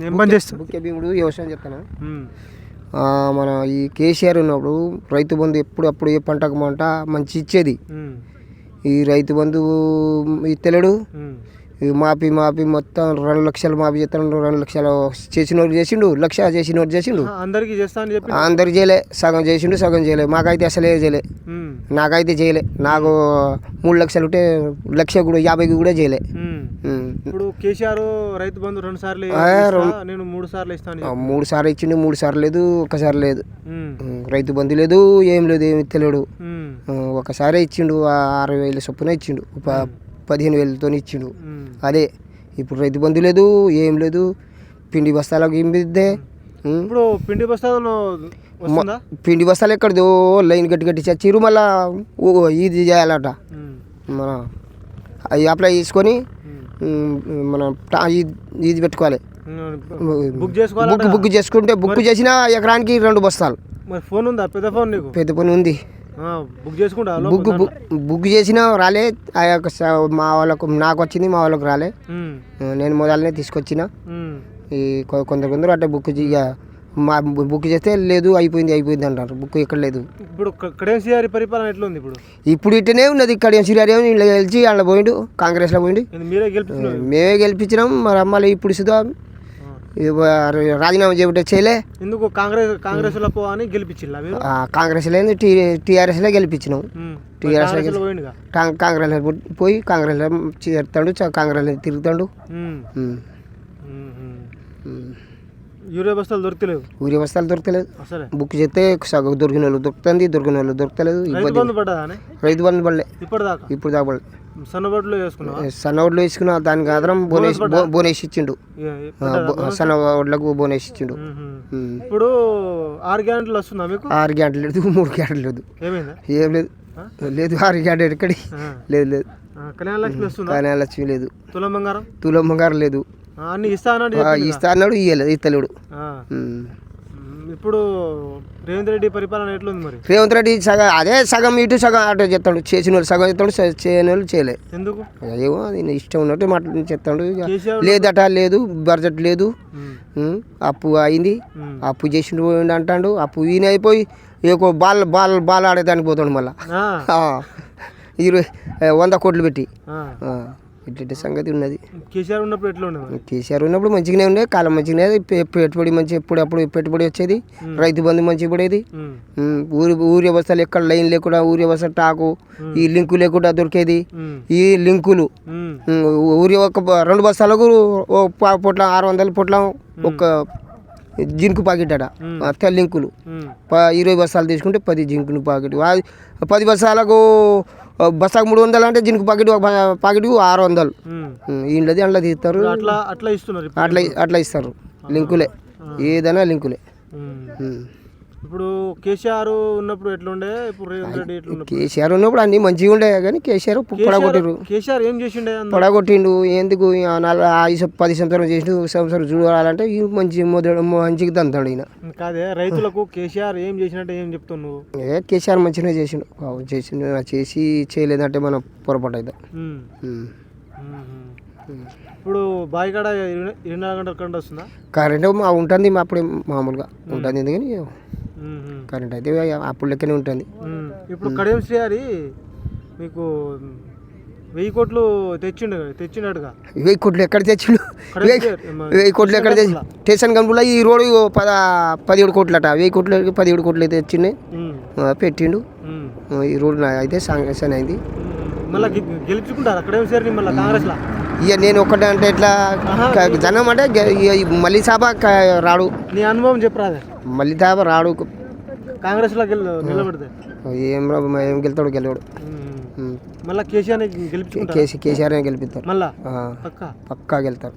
ఏం పని చేస్తాడు? ముఖ్య భీముడు వ్యవసాయం చెప్తాను. మన ఈ కేసీఆర్ ఉన్నప్పుడు రైతు బంధు అప్పుడు ఏ పంటకు పంట మంచి ఇచ్చేది. ఈ రైతు బంధు ఇస్తలేడు. మాపి మొత్తం 2 లక్షలు మాపి చేస్తాడు. 2 లక్షలు చేసినోడు చేసిండు, 1 లక్ష చేసినోడు చేసిండు. అందరికి చేస్తా అని చెప్పి అందరికి చేయలే. సగం చేసిండు, సగం చేయలే. మాకైతే అసలే చేయలే. నాకైతే చేయలే. నాకు 3 లక్షలు ఉంటే 1,50,000 కూడా చేయలే. ఇప్పుడు కేసీఆర్ రైతు బంధు 2 సార్లు నేను 3 సార్లు ఇస్తాను. 3 సార్లు ఇచ్చిండు. 3 సార్లు లేదు, ఒక్కసారి లేదు. రైతు బంధు లేదు, ఏం లేదు, ఏమి ఇస్తలేడు. ఒకసారి ఇచ్చిండు, 6,000 చొప్పున ఇచ్చిండు, 15,000తో ఇచ్చిండు. అదే ఇప్పుడు రైతు బంధు లేదు, ఏం లేదు. పిండి బస్తాలకు ఏం బిద్దే. ఇప్పుడు పిండి బస్తాలు పిండి బస్తాలు ఎక్కడదో లైన్ గట్టి చచ్చిరు. మళ్ళా ఇది చేయాలట. మన అవి అప్లై చేసుకొని మనం ఇది పెట్టుకోవాలి. బుక్ చేసుకుంటే బుక్ చేసిన ఎకరానికి 2 బస్తాలు. ఫోన్ ఉందా? పెద్ద ఫోన్ నీకు? పెద్ద ఫోన్ ఉంది. బుక్ చేసుకుంటా. బుక్ చేసినా రాలే. ఆ యొక్క మా వాళ్ళకు నాకు వచ్చింది, మా వాళ్ళకు రాలే. నేను మొదలనే తీసుకొచ్చిన. ఈ కొందరు అట్లా మా బుక్ చేస్తే లేదు, అయిపోయింది అంటారు. బుక్ ఎక్కడ లేదు. ఇప్పుడు కడియం పరిపాలన ఎట్లా ఉంది? ఇప్పుడు ఇట్టనే ఉన్నది. కడియం శ్రీహరి ఇలా గెలిచి అలా పోయిండు, కాంగ్రెస్లో పోయిండు. మేమే గెలిపించినాం. మరి అమ్మాలి ఇప్పుడు సుధా రాజీనామా చేయబట్టే చేయలే. ఎందుకు? కాంగ్రెస్ అని గెలిపించింది. కాంగ్రెస్ లేదు, టీఆర్ఎస్లో గెలిపించినాం. కాంగ్రెస్ పోయి కాంగ్రెస్లో చేరుతాడు, కాంగ్రెస్ తిరుగుతాడు. యూరియా బస్తాలు దొరకలేదు. బుక్ చేస్తే సగం దొరికిన వాళ్ళు దొరుకుతుంది, దొరికిన వాళ్ళు దొరకలేదు. రైతు బంధు పడలే ఇప్పుడు దాకా పడలే. సన్నవడ్లు వేసుకున్నా. దానికి ఆధారం బోనేసి ఇచ్చిండు. సన్నవడ్లకు బోనేసి ఇచ్చిండు. ఇప్పుడు 6 గ్యారెంటీలు వస్తుందా మీకు? 6 గ్యారెంటీలు లేదు, 3 గ్యారెంటీలు లేదు. ఏం లేదు. 6 గ్యారెంటీ ఎక్కడి లేదు. కళ్యాణ లక్ష్మి లేదు. తులం బంగారం లేదు. ఇస్తా అన్నాడు, ఇస్తలేడు. ఇప్పుడు రేవంత్ రెడ్డి పరిపాలన ఎట్లుంది మరి? రేవంత్ రెడ్డి సగం ఇటు సగం అటు చెప్తాడు. చేసిన వాళ్ళు సగం చెప్తాడు, చేయని వాళ్ళు చేయలే. ఎందుకు? ఏమో నేను ఇష్టం ఉన్నట్టు మాట్లాడి చెప్తాడు. లేదట, లేదు బడ్జెట్ లేదు, అప్పు అయింది, అప్పు చేసిండు అంటాడు. అప్పు ఈయన అయిపోయి బాల్ ఆడేదానికి పోతాడు. మళ్ళా 100 కోట్లు పెట్టి ఇట్లా సంగతి ఉన్నది. కేసీఆర్ ఉన్నప్పుడు ఎట్లా ఉండేది? కేసీఆర్ ఉన్నప్పుడు మంచిగానే ఉండే, కాలం మంచిగానే. పెట్టుబడి మంచి ఎప్పుడప్పుడు పెట్టుబడి వచ్చేది. రైతు బంధు మంచిగా పడేది. ఊరి బస్తాలు ఎక్కడ లైన్ లేకుండా, ఊరి బస్తా టాకు ఈ లింకు లేకుండా దొరికేది. ఈ లింకులు ఊరి 2 బస్తాలకు పొట్లం 600 పొట్లం ఒక జింకు ప్యాకెట్ అట. లింకులు 20 బస్తాలు తీసుకుంటే 10 జింకులు ప్యాకెట్. 10 బస్తాలకు బస్తాకు 300 అంటే జింకు ప్యాకెట్కు 600. ఇండ్లది అందులో తీస్తారు. అట్లా ఇస్తారు. లింకులే, ఏదైనా లింకులే. ఇప్పుడు కేసీఆర్ ఉన్నప్పుడు ఎట్లుండే, ఇప్పుడు రేవంత్ రెడ్డి ఎట్లుండే? కేసీఆర్ ఉన్నప్పుడు అన్ని మంచిగా ఉండే, కానీ కేసీఆర్ పడగొట్టిరు. కేసీఆర్ ఏం చేసిండే? పడగొట్టిండు. ఎందుకు 10 సంవత్సరం చేసిండు, సంవత్సరం చూడాలంటే మంచిగా తంతాడు ఈయన. కాదే, రైతులకు కేసీఆర్ ఏం చేసినట్టే ఏం చెప్తున్నావు? కేసీఆర్ మంచిగానే చేసిండు. చేసి చేయలేదంటే మనం పొరపాటు అవుతాం. ఇప్పుడు బావికాడ 24 గంటల కరెంట్ వస్తుందా? కరెంట్ ఉంటుంది, అప్పుడే మామూలుగా ఉంటుంది. ఎందుకని కరెంట్ అయితే అప్పుడు లెక్కనే ఉంటుంది. ఇప్పుడు కడియం శ్రీహరి మీకు 1000 కోట్లు తెచ్చిండడుగా. 1000 కోట్లు ఎక్కడ తెచ్చిండు? 1000 కోట్లు ఎక్కడ తెచ్చి? స్టేషన్ గంపులో ఈ రోడ్డు 17 కోట్లట. 1000 కోట్లు 17 కోట్లు అయితే తెచ్చిండే, పెట్టిండు. ఈ రోడ్డు అయితే శాంక్షన్ అయింది. మళ్ళీ గెలుచుకుంటారు కడియం శ్రీహరిని మళ్ళీ కాంగ్రెస్లో. ఇక నేను ఒక్కటే అంటే ఎట్లా జనం అంటే మళ్ళీ సాబా రాడు. నీ అనుభవం చెప్పరాదే. మళ్ళీ సాబా రాడు కాంగ్రెస్లో నిలబడితే. ఏం గెలుతాడు? గెలవాడు. మళ్ళీ కేసీఆర్ గెలిపిస్తారు. కేసీఆర్ గెలిపిస్తారు. మళ్ళా పక్కా గెలుతారు.